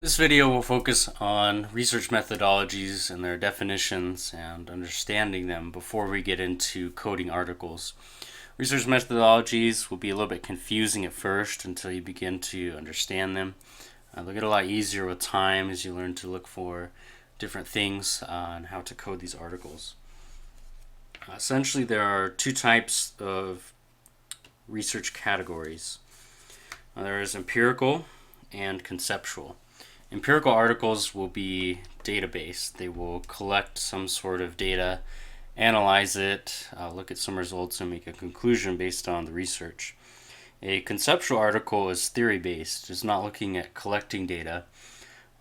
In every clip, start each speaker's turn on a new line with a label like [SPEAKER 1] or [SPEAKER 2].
[SPEAKER 1] This video will focus on research methodologies and their definitions and understanding them before we get into coding articles. Research methodologies will be a little bit confusing at first until you begin to understand them. They'll get a lot easier with time as you learn to look for different things on how to code these articles. Essentially, there are two types of research categories. There is empirical and conceptual. Empirical articles will be data-based. They will collect some sort of data, analyze it, look at some results, and make a conclusion based on the research. A conceptual article is theory-based. It's not looking at collecting data.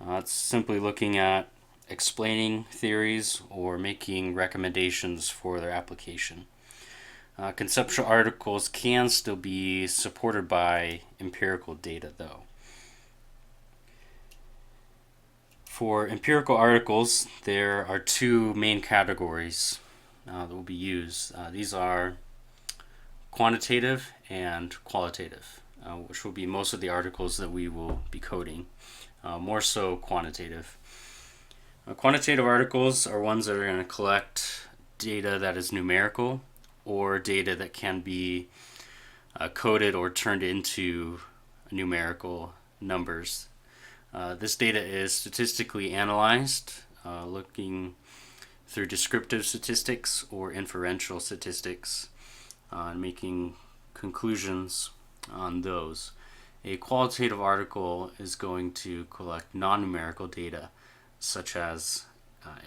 [SPEAKER 1] It's simply looking at explaining theories or making recommendations for their application. Conceptual articles can still be supported by empirical data, though. For empirical articles, there are two main categories that will be used. These are quantitative and qualitative, which will be most of the articles that we will be coding, more so quantitative. Quantitative articles are ones that are going to collect data that is numerical or data that can be coded or turned into numerical numbers. This data is statistically analyzed, looking through descriptive statistics or inferential statistics, and making conclusions on those. A qualitative article is going to collect non-numerical data, such as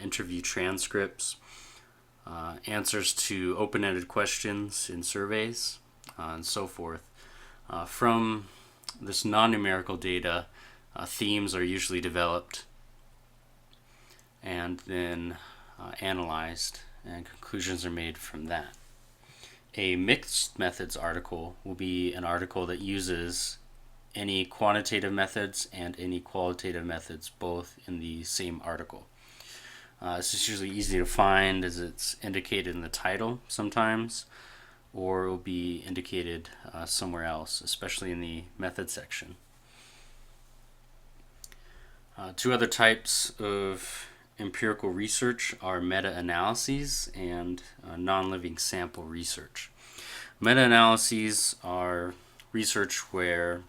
[SPEAKER 1] interview transcripts, answers to open-ended questions in surveys, and so forth. From this non-numerical data, themes are usually developed and then analyzed, and conclusions are made from that. A mixed methods article will be an article that uses any quantitative methods and any qualitative methods both in the same article. This is usually easy to find as it's indicated in the title sometimes, or it will be indicated somewhere else, especially in the method section. Two other types of empirical research are meta-analyses and non-living sample research. Meta-analyses are research where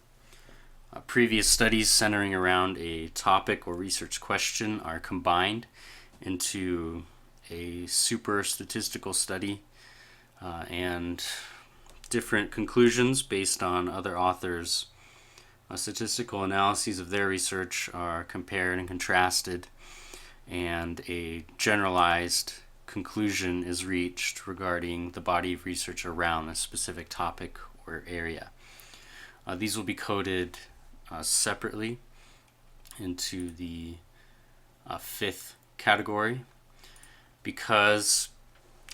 [SPEAKER 1] previous studies centering around a topic or research question are combined into a super statistical study, and different conclusions based on other authors' statistical analyses of their research are compared and contrasted, and a generalized conclusion is reached regarding the body of research around a specific topic or area. These will be coded separately into the fifth category, because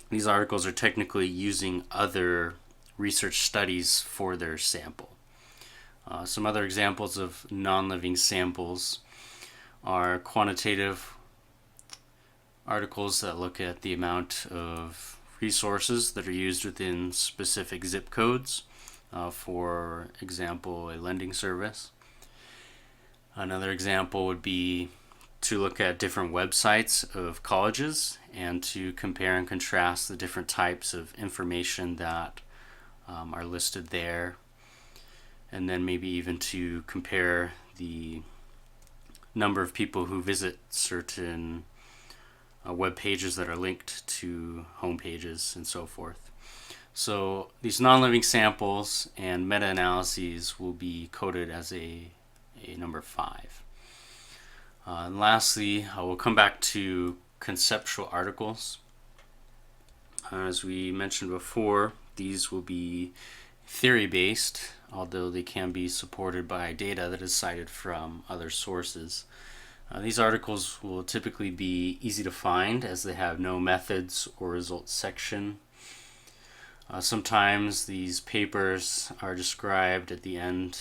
[SPEAKER 1] these articles are technically using other research studies for their sample. Some other examples of non-living samples are quantitative articles that look at the amount of resources that are used within specific zip codes, for example, a lending service. Another example would be to look at different websites of colleges and to compare and contrast the different types of information that are listed there, and then maybe even to compare the number of people who visit certain web pages that are linked to home pages and so forth. So these non-living samples and meta-analyses will be coded as a number 5. And lastly, I will come back to conceptual articles. As we mentioned before, these will be theory-based, although they can be supported by data that is cited from other sources. These articles will typically be easy to find as they have no methods or results section. Sometimes these papers are described at the end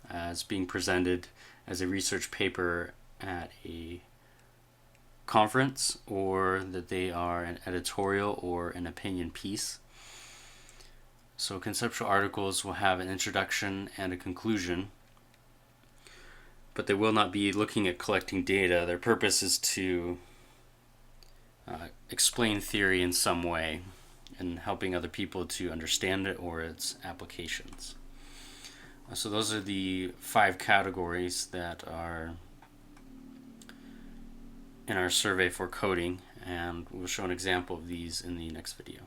[SPEAKER 1] as being presented as a research paper at a conference, or that they are an editorial or an opinion piece. So conceptual articles will have an introduction and a conclusion. but they will not be looking at collecting data. Their purpose is to explain theory in some way and helping other people to understand it or its applications. So those are the 5 categories that are in our survey for coding, and we'll show an example of these in the next video.